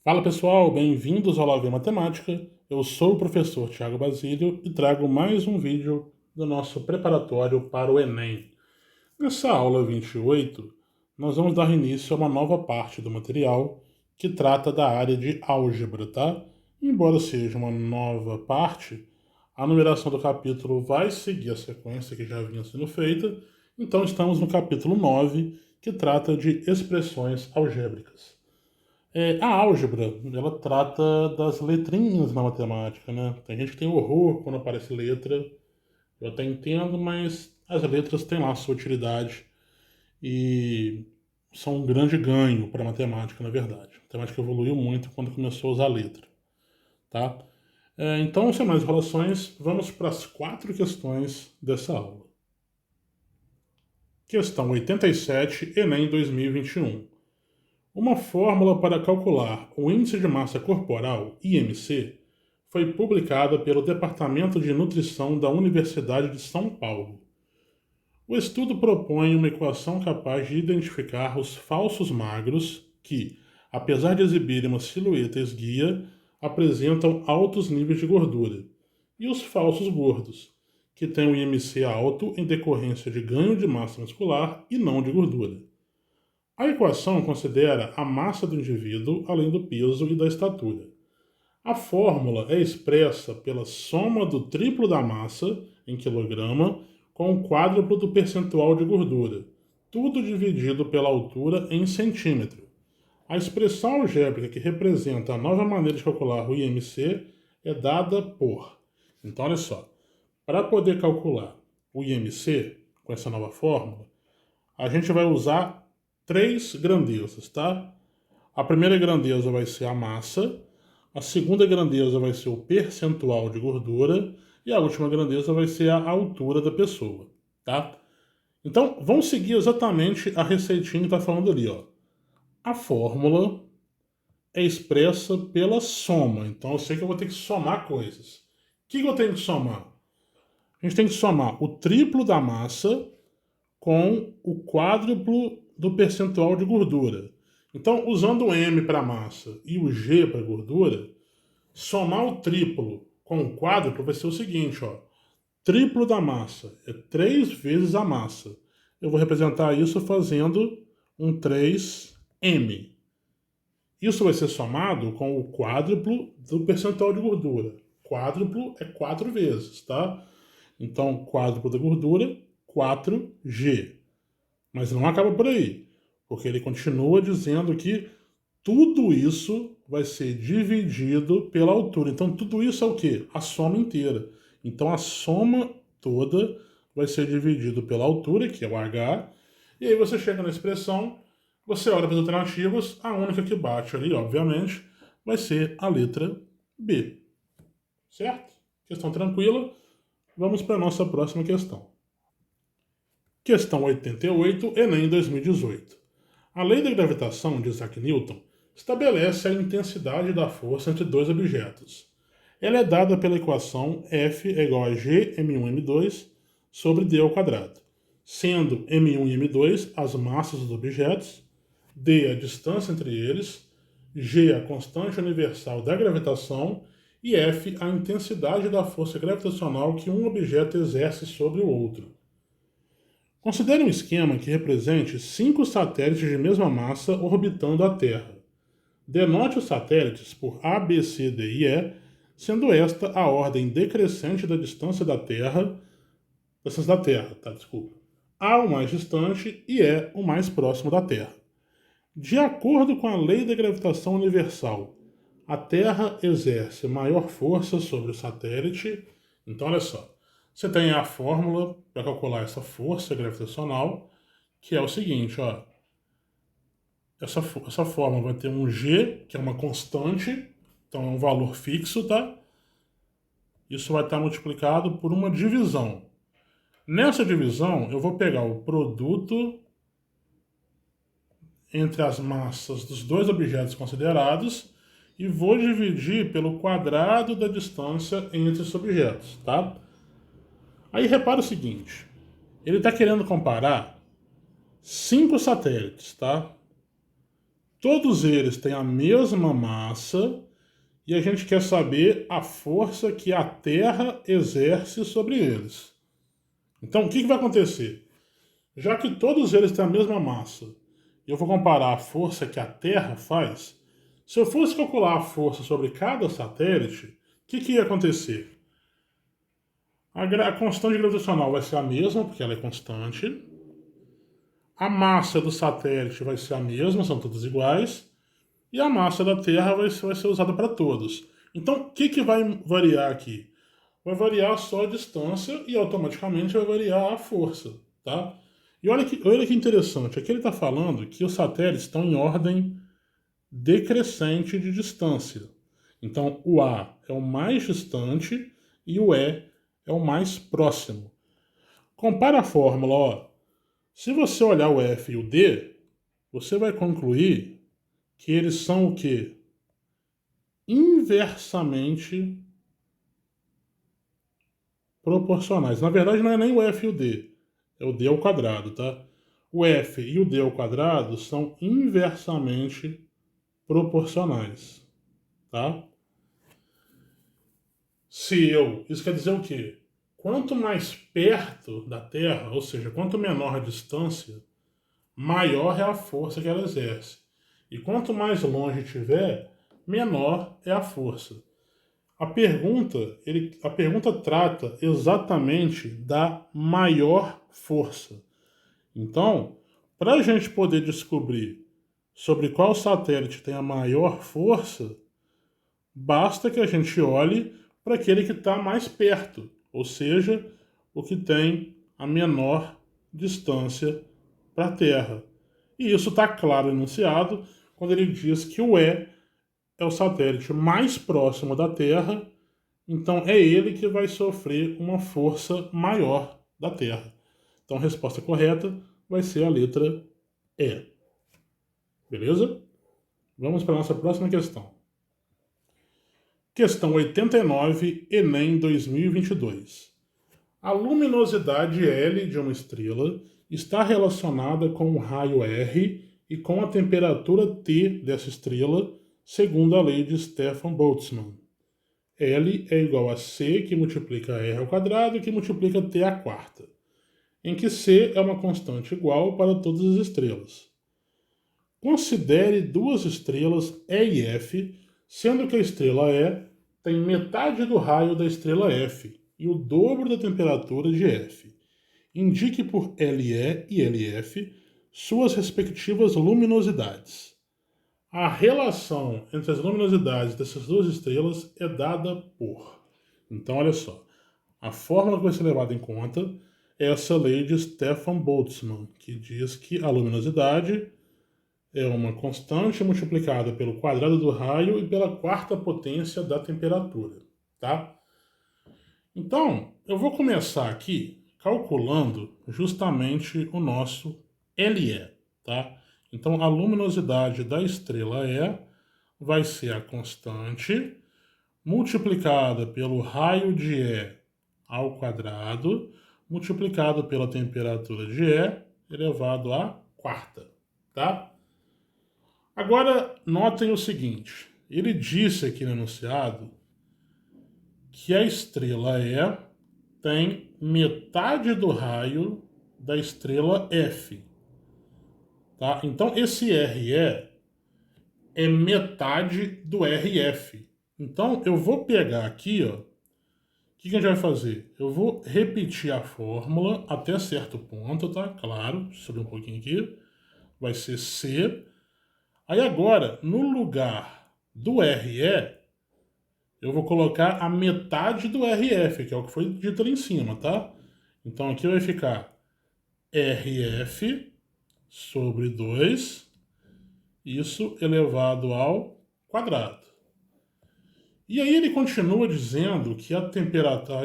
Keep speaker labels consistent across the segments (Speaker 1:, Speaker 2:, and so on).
Speaker 1: Fala pessoal, bem-vindos ao Love Matemática. Eu sou o professor Thiago Basílio e trago mais um vídeo do nosso preparatório para o Enem. Nessa aula 28, nós vamos dar início a uma nova parte do material que trata da área de álgebra, tá? Embora seja uma nova parte, a numeração do capítulo vai seguir a sequência que já vinha sendo feita, então estamos no capítulo 9, que trata de expressões algébricas. A álgebra, ela trata das letrinhas na matemática, né? Tem gente que tem horror quando aparece letra, eu até entendo, mas as letras têm lá a sua utilidade e são um grande ganho para a matemática, na verdade. A matemática evoluiu muito quando começou a usar a letra, tá? Então, sem mais enrolações, vamos para as 4 questões dessa aula. Questão 87, Enem 2021. Uma fórmula para calcular o índice de massa corporal, IMC, foi publicada pelo Departamento de Nutrição da Universidade de São Paulo. O estudo propõe uma equação capaz de identificar os falsos magros que, apesar de exibirem uma silhueta esguia, apresentam altos níveis de gordura, e os falsos gordos, que têm o IMC alto em decorrência de ganho de massa muscular e não de gordura. A equação considera a massa do indivíduo além do peso e da estatura. A fórmula é expressa pela soma do triplo da massa em quilograma com o quádruplo do percentual de gordura, tudo dividido pela altura em centímetro. A expressão algébrica que representa a nova maneira de calcular o IMC é dada por. Então, olha só, para poder calcular o IMC com essa nova fórmula, a gente vai usar 3 grandezas, tá? A primeira grandeza vai ser a massa, a segunda grandeza vai ser o percentual de gordura e a última grandeza vai ser a altura da pessoa, tá? Então, vamos seguir exatamente a receitinha que está falando ali, ó. A fórmula é expressa pela soma, então eu sei que eu vou ter que somar coisas. O que eu tenho que somar? A gente tem que somar o triplo da massa com o quádruplo do percentual de gordura. Então, usando o M para massa e o G para gordura, somar o triplo com o quádruplo vai ser o seguinte, ó. Triplo da massa é 3 vezes a massa. Eu vou representar isso fazendo um 3M. Isso vai ser somado com o quádruplo do percentual de gordura. Quádruplo é 4 vezes, tá? Então, quádruplo da gordura, 4G. Mas não acaba por aí, porque ele continua dizendo que tudo isso vai ser dividido pela altura. Então, tudo isso é o quê? A soma inteira. Então, a soma toda vai ser dividido pela altura, que é o H, e aí você chega na expressão, você olha para as alternativas, a única que bate ali, obviamente, vai ser a letra B. Certo? Questão tranquila. Vamos para a nossa próxima questão. Questão 88, Enem 2018. A lei da gravitação de Isaac Newton estabelece a intensidade da força entre dois objetos. Ela é dada pela equação F é igual a G m1m2 sobre d ao quadrado, sendo m1 e m2 as massas dos objetos, d a distância entre eles, g a constante universal da gravitação e F a intensidade da força gravitacional que um objeto exerce sobre o outro. Considere um esquema que represente 5 satélites de mesma massa orbitando a Terra. Denote os satélites por A, B, C, D e E, sendo esta a ordem decrescente da distância da Terra, desculpa. A o mais distante e E o mais próximo da Terra. De acordo com a lei da gravitação universal, a Terra exerce maior força sobre o satélite. Então, olha só. Você tem a fórmula para calcular essa força gravitacional, que é o seguinte, ó. Essa fórmula vai ter um G, que é uma constante, então é um valor fixo, tá? Isso vai estar multiplicado por uma divisão. Nessa divisão, eu vou pegar o produto entre as massas dos dois objetos considerados e vou dividir pelo quadrado da distância entre os objetos, tá? Aí repara o seguinte, ele está querendo comparar 5 satélites, tá? Todos eles têm a mesma massa e a gente quer saber a força que a Terra exerce sobre eles. Então, o que vai acontecer? Já que todos eles têm a mesma massa, e eu vou comparar a força que a Terra faz, se eu fosse calcular a força sobre cada satélite, o que ia acontecer? A constante gravitacional vai ser a mesma, porque ela é constante. A massa do satélite vai ser a mesma, são todas iguais. E a massa da Terra vai ser usada para todos. Então, o que vai variar aqui? Vai variar só a distância e automaticamente vai variar a força, tá? E olha que interessante, aqui ele está falando que os satélites estão em ordem decrescente de distância. Então, o A é o mais distante e o E é o mais próximo. Compara a fórmula, ó. Se você olhar o F e o D, você vai concluir que eles são o quê? Inversamente proporcionais. Na verdade, não é nem o F e o D, é o D ao quadrado, tá? O F e o D ao quadrado são inversamente proporcionais, tá? Isso quer dizer o quê? Quanto mais perto da Terra, ou seja, quanto menor a distância, maior é a força que ela exerce. E quanto mais longe tiver, menor é a força. A pergunta trata exatamente da maior força. Então, para a gente poder descobrir sobre qual satélite tem a maior força, basta que a gente olhe para aquele que está mais perto, ou seja, o que tem a menor distância para a Terra. E isso está claro enunciado quando ele diz que o E é o satélite mais próximo da Terra, então é ele que vai sofrer uma força maior da Terra. Então a resposta correta vai ser a letra E. Beleza? Vamos para a nossa próxima questão. Questão 89, Enem 2022. A luminosidade L de uma estrela está relacionada com o raio R e com a temperatura T dessa estrela, segundo a lei de Stefan Boltzmann. L é igual a C, que multiplica R ao quadrado, que multiplica T à quarta, em que C é uma constante igual para todas as estrelas. Considere duas estrelas E e F, sendo que a estrela E tem metade do raio da estrela F e o dobro da temperatura de F. Indique por LE e LF suas respectivas luminosidades. A relação entre as luminosidades dessas duas estrelas é dada por. Então, olha só. A fórmula que vai ser levada em conta é essa lei de Stefan Boltzmann, que diz que a luminosidade é uma constante multiplicada pelo quadrado do raio e pela quarta potência da temperatura, tá? Então, eu vou começar aqui calculando justamente o nosso LE, tá? Então, a luminosidade da estrela E vai ser a constante multiplicada pelo raio de E ao quadrado, multiplicado pela temperatura de E elevado à quarta, tá? Agora, notem o seguinte, ele disse aqui no enunciado que a estrela E tem metade do raio da estrela F, tá? Então, esse RE é metade do RF. Então, eu vou pegar aqui, ó, o que a gente vai fazer? Eu vou repetir a fórmula até certo ponto, tá? Claro, subir um pouquinho aqui. Vai ser C. Aí agora, no lugar do RE, eu vou colocar a metade do RF, que é o que foi dito ali em cima, tá? Então aqui vai ficar RF sobre 2, isso elevado ao quadrado. E aí ele continua dizendo que a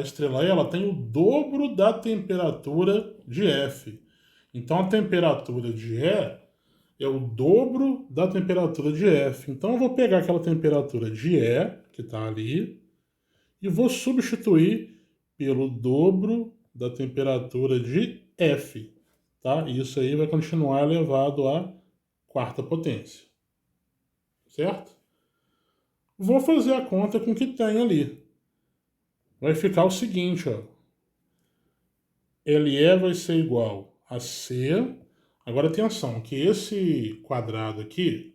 Speaker 1: estrela E ela tem o dobro da temperatura de F. Então a temperatura de E é o dobro da temperatura de F. Então eu vou pegar aquela temperatura de E, que está ali, e vou substituir pelo dobro da temperatura de F. Tá? E isso aí vai continuar elevado à quarta potência. certo? Vou fazer a conta com o que tem ali. Vai ficar o seguinte, ó. LE vai ser igual a C. Agora atenção, que esse quadrado aqui,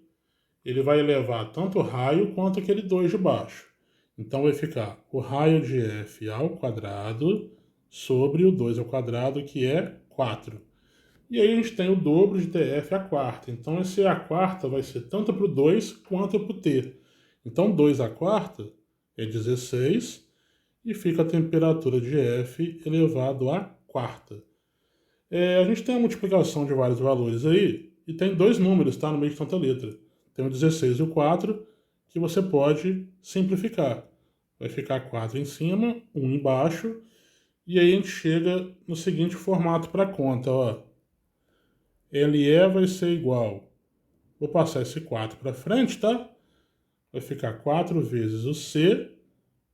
Speaker 1: ele vai elevar tanto o raio quanto aquele 2 de baixo. Então vai ficar o raio de F ao quadrado sobre o 2 ao quadrado, que é 4. E aí a gente tem o dobro de TF à quarta. Então esse A quarta vai ser tanto para o 2 quanto para o T. Então 2 à quarta é 16 e fica a temperatura de F elevado à quarta. A gente tem a multiplicação de vários valores aí e tem dois números, tá, no meio de tanta letra. Tem o 16 e o 4 que você pode simplificar. Vai ficar 4 em cima, 1 embaixo, e aí a gente chega no seguinte formato para a conta, ó. LE vai ser igual, vou passar esse 4 para frente, tá? Vai ficar 4 vezes o C,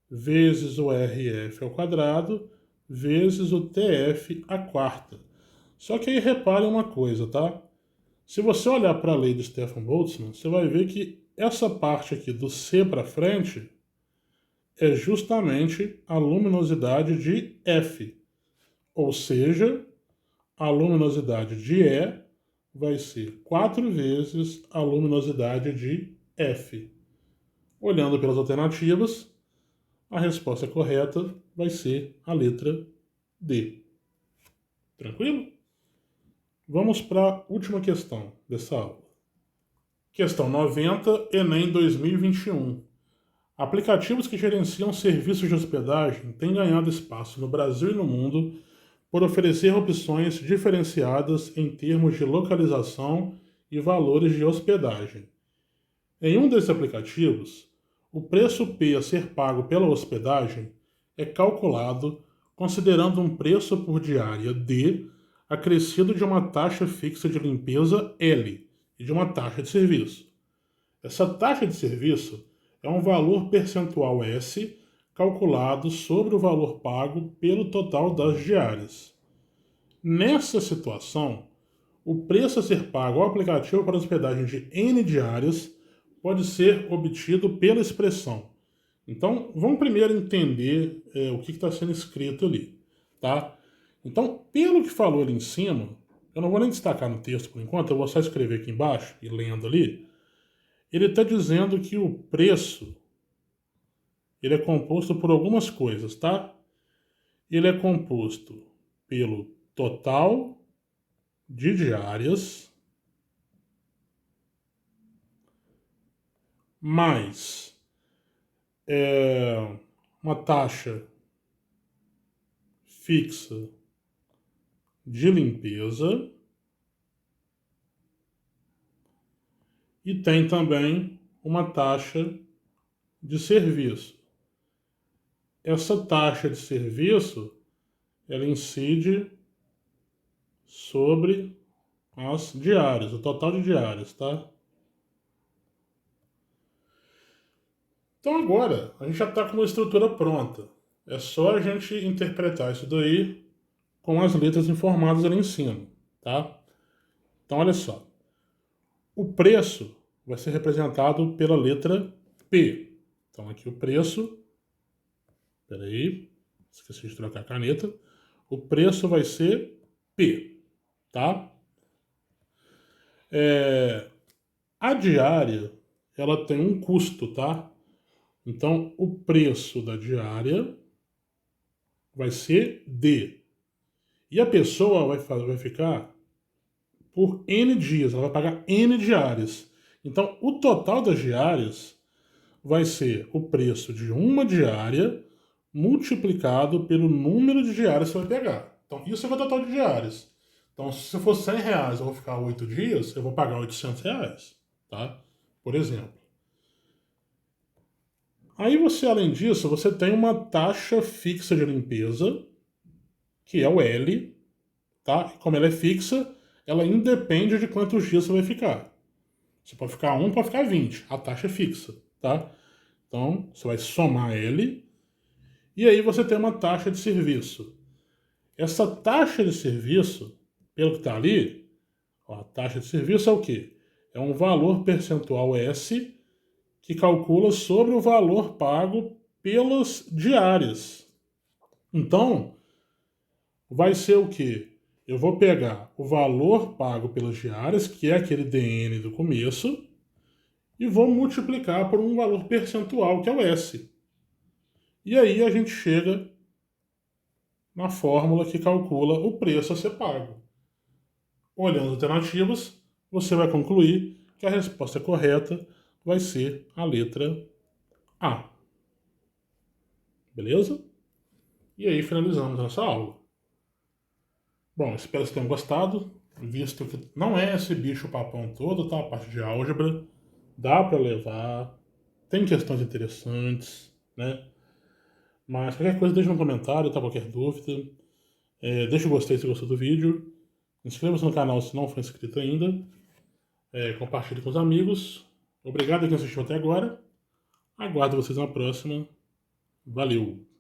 Speaker 1: vezes o RF ao quadrado, vezes o TF à quarta. Só que aí repare uma coisa, tá? Se você olhar para a lei de Stefan Boltzmann, você vai ver que essa parte aqui do C para frente é justamente a luminosidade de F. Ou seja, a luminosidade de E vai ser 4 vezes a luminosidade de F. Olhando pelas alternativas, a resposta correta vai ser a letra D. Tranquilo? Vamos para a última questão dessa aula. Questão 90, Enem 2021. Aplicativos que gerenciam serviços de hospedagem têm ganhado espaço no Brasil e no mundo por oferecer opções diferenciadas em termos de localização e valores de hospedagem. Em um desses aplicativos, o preço P a ser pago pela hospedagem é calculado considerando um preço por diária D acrescido de uma taxa fixa de limpeza L e de uma taxa de serviço. Essa taxa de serviço é um valor percentual S calculado sobre o valor pago pelo total das diárias. Nessa situação, o preço a ser pago ao aplicativo para hospedagem de N diárias pode ser obtido pela expressão. Então, vamos primeiro entender o que está sendo escrito ali, tá? Então, pelo que falou ali em cima, eu não vou nem destacar no texto por enquanto, eu vou só escrever aqui embaixo e lendo ali. Ele está dizendo que o preço ele é composto por algumas coisas, tá? Ele é composto pelo total de diárias mais uma taxa fixa de limpeza e tem também uma taxa de serviço. Essa taxa de serviço ela incide sobre as diárias, o total de diárias, tá? Então agora a gente já está com uma estrutura pronta. É só a gente interpretar isso daí com as letras informadas ali em cima, tá? Então olha só. O preço vai ser representado pela letra P. Então aqui o preço, peraí, esqueci de trocar a caneta. O preço vai ser P, tá? A diária, ela tem um custo, tá? Então o preço da diária vai ser D. E a pessoa vai ficar por N dias, ela vai pagar N diárias. Então, o total das diárias vai ser o preço de uma diária multiplicado pelo número de diárias que você vai pegar. Então, isso é o total de diárias. Então, se for R$ 100, eu vou ficar 8 dias, eu vou pagar R$ 800, tá? Por exemplo. Aí você, além disso, você tem uma taxa fixa de limpeza, que é o L, tá? Como ela é fixa, ela independe de quantos dias você vai ficar. Você pode ficar 1, pode ficar 20. A taxa é fixa, tá? Então, você vai somar L e aí você tem uma taxa de serviço. Essa taxa de serviço, pelo que está ali, ó, a taxa de serviço é o quê? É um valor percentual S que calcula sobre o valor pago pelas diárias. Então, vai ser o quê? Eu vou pegar o valor pago pelas diárias, que é aquele DN do começo, e vou multiplicar por um valor percentual, que é o S. E aí a gente chega na fórmula que calcula o preço a ser pago. Olhando as alternativas, você vai concluir que a resposta correta vai ser a letra A. Beleza? E aí finalizamos nossa aula. Bom, espero que vocês tenham gostado, visto que não é esse bicho papão todo, tá? A parte de álgebra, dá para levar, tem questões interessantes, né? Mas qualquer coisa deixa no comentário, tá? Qualquer dúvida. Deixa o gostei se gostou do vídeo. Inscreva-se no canal se não for inscrito ainda. Compartilhe com os amigos. Obrigado a quem assistiu até agora. Aguardo vocês na próxima. Valeu!